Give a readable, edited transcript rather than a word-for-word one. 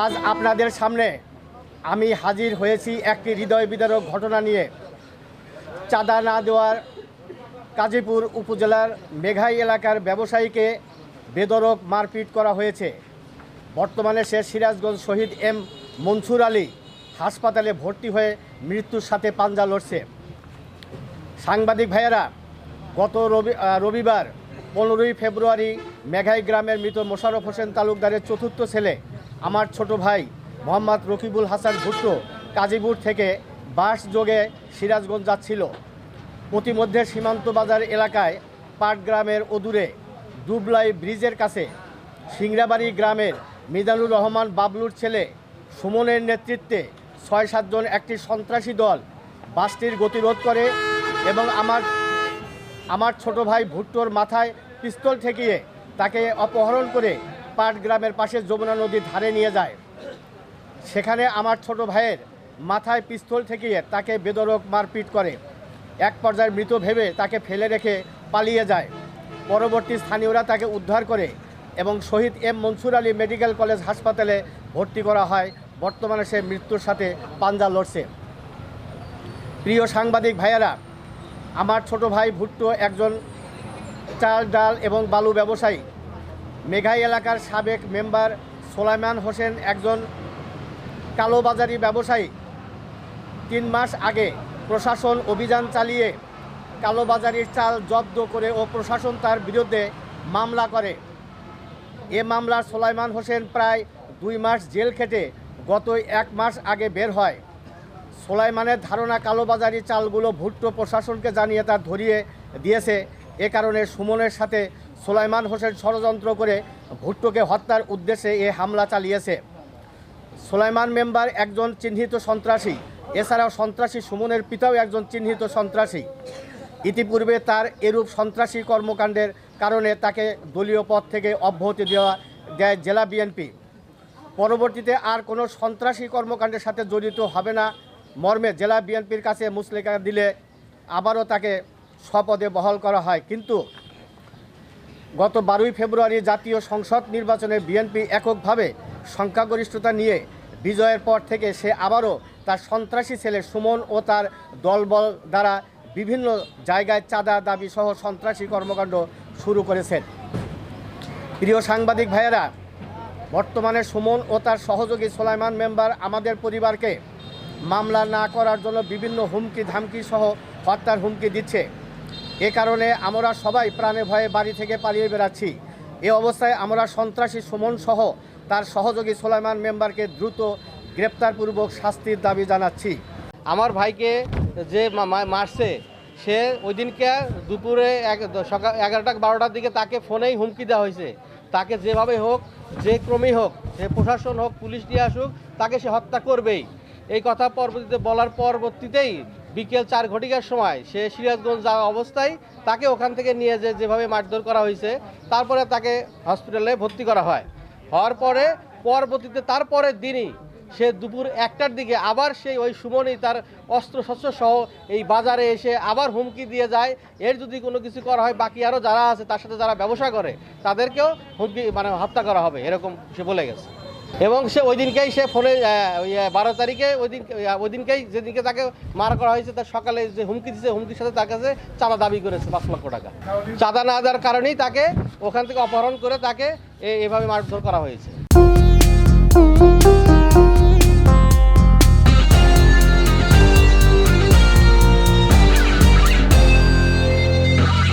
আজ আপনাদের সামনে আমি হাজির হয়েছি একটি হৃদয় বিদারক ঘটনা নিয়ে। চাঁদা না দেওয়ার কাজীপুর উপজেলার মেঘাই এলাকার ব্যবসায়ীকে বেধড়ক মারপিট করা হয়েছে। বর্তমানে সে সিরাজগঞ্জ শহীদ এম মনসুর আলী হাসপাতালে ভর্তি হয়ে মৃত্যুর সাথে পাঞ্জা লড়ছে। সাংবাদিক ভাইয়েরা, গত রবিবার 15ই ফেব্রুয়ারি মেঘাই গ্রামের মৃত মোশাররফ হোসেন তালুকদারের চতুর্থ ছেলে আমার ছোট ভাই মোহাম্মদ রকিবুল হাসান ভুট্টো কাজীপুর থেকে বাস যোগে সিরাজগঞ্জ যাচ্ছিল। প্রতিমধ্যে সীমান্ত বাজার এলাকায় পাটগ্রামের অদূরে দুবলাই ব্রিজের কাছে সিংড়াবাড়ি গ্রামের মিজানুর রহমান বাবলুর ছেলে সুমনের নেতৃত্বে 6-7 জন একটি সন্ত্রাসী দল বাসটির গতিরোধ করে এবং আমার ছোট ভাই ভুট্টোর মাথায় পিস্তল ঠেকিয়ে তাকে অপহরণ করে পাটগ্রামের পাশে যমুনা নদীর ধারে নিয়ে যায়। সেখানে আমার ছোট ভাইয়ের মাথায় পিস্তল ঠেকিয়ে তাকে বেধড়ক মারপিট করে। এক পর্যায়ে মৃত ভেবে তাকে ফেলে রেখে পালিয়ে যায়। পরবর্তী স্থানীয়রা তাকে উদ্ধার করে এবং Shaheed M Mansur Ali medical college হাসপাতালে ভর্তি করা হয়। বর্তমানে সে মৃত্যুর সাথে পাঞ্জা লড়ছে। প্রিয় সাংবাদিক ভাইয়েরা, আমার ছোট ভাই ভুট্টো একজন চাল ডাল এবং বালু ব্যবসায়ী। মেঘাই এলাকার সাবেক মেম্বার সোলাইমান হোসেন একজন কালোবাজারি ব্যবসায়ী। 3 মাস আগে প্রশাসন অভিযান চালিয়ে কালোবাজারির চাল জব্দ করে ও প্রশাসন তার বিরুদ্ধে মামলা করে। এ মামলার সোলাইমান হোসেন প্রায় 2 মাস জেল খেটে গত 1 মাস আগে বের হয়। সোলাইমানের ধারণা কালোবাজারি চালগুলো ভুট্টো প্রশাসনকে জানিয়ে তার ধরিয়ে দিয়েছে। এ কারণে সুমনের সাথে সোলাইমান হোসেন ষড়যন্ত্র করে ভুট্টোকে হত্যার উদ্দেশ্যে এ হামলা চালিয়েছে। সোলাইমান মেম্বার একজন চিহ্নিত সন্ত্রাসী। এছাড়াও সন্ত্রাসী সুমনের পিতাও একজন চিহ্নিত সন্ত্রাসী। ইতিপূর্বে তার এরূপ সন্ত্রাসী কর্মকাণ্ডের কারণে তাকে দলীয় পদ থেকে অব্যাহতি দেয় জেলা বিএনপি। পরবর্তীতে আর কোনো সন্ত্রাসী কর্মকাণ্ডের সাথে জড়িত হবে না মর্মে জেলা বিএনপির কাছে মুচলেখা দিলে আবারও তাকে স্বপদে বহাল করা হয়। কিন্তু গত 12ই ফেব্রুয়ারি জাতীয় সংসদ নির্বাচনে বিএনপি এককভাবে সংখ্যাগরিষ্ঠতা নিয়ে বিজয়ের পর থেকে সে আবারও তার সন্ত্রাসী ছেলে সুমন ও তার দলবল দ্বারা বিভিন্ন জায়গায় চাঁদা দাবি সহ সন্ত্রাসী কর্মকাণ্ড শুরু করেছেন। প্রিয় সাংবাদিক ভাইয়েরা, বর্তমানে সুমন ও তার সহযোগী সোলাইমান মেম্বার আমাদের পরিবারকে মামলা না করার জন্য বিভিন্ন হুমকি ধামকি সহ হত্যার হুমকি দিচ্ছে। এ কারণে আমরা সবাই প্রাণে ভয়ে বাড়ি থেকে পালিয়ে বেড়াচ্ছি। এ অবস্থায় আমরা সন্ত্রাসী সুমন সহ তার সহযোগী সোলাইমান মেম্বারকে দ্রুত গ্রেপ্তারপূর্বক শাস্তির দাবি জানাচ্ছি। আমার ভাইকে যে মারছে সে ওই দিনকে দুপুরে সকাল 11টা-12টার দিকে তাকে ফোনেই হুমকি দেওয়া হয়েছে। তাকে যেভাবে হোক, যে ক্রমেই হোক, সে প্রশাসন হোক, পুলিশ দিয়ে আসুক, তাকে সে হত্যা করবেই। এই কথা বলার পরবর্তীতেই বিকেল 4 ঘটিকার সময় সে সিরাজগঞ্জ যাওয়া অবস্থায় তাকে ওখান থেকে নিয়ে যেভাবে মারধর করা হয়েছে, তারপরে তাকে হসপিটালে ভর্তি করা হয়। হওয়ার পরে পরবর্তীতে তারপরের দিনই সে দুপুর 1টার দিকে আবার সেই ওই সুমনই তার অস্ত্রশস্ত্র সহ এই বাজারে এসে আবার হুমকি দিয়ে যায়, এর যদি কোনো কিছু করা হয় বাকি আরও যারা আছে তার সাথে যারা ব্যবসা করে তাদেরকেও হুমকি হত্যা করা হবে, এরকম সে বলে গেছে। এবং সে ওই দিনকেই সে ফোনে 12 তারিখে ওই দিনকেই যেদিনকে তাকে মারা করা হয়েছে তার সকালে যে হুমকি দিয়েছে, হুমকির সাথে তার কাছে চাঁদা দাবি করেছে 5 লক্ষ টাকা। চাঁদা না দেওয়ার কারণেই তাকে ওখান থেকে অপহরণ করে তাকে এভাবে মারধর করা হয়েছে।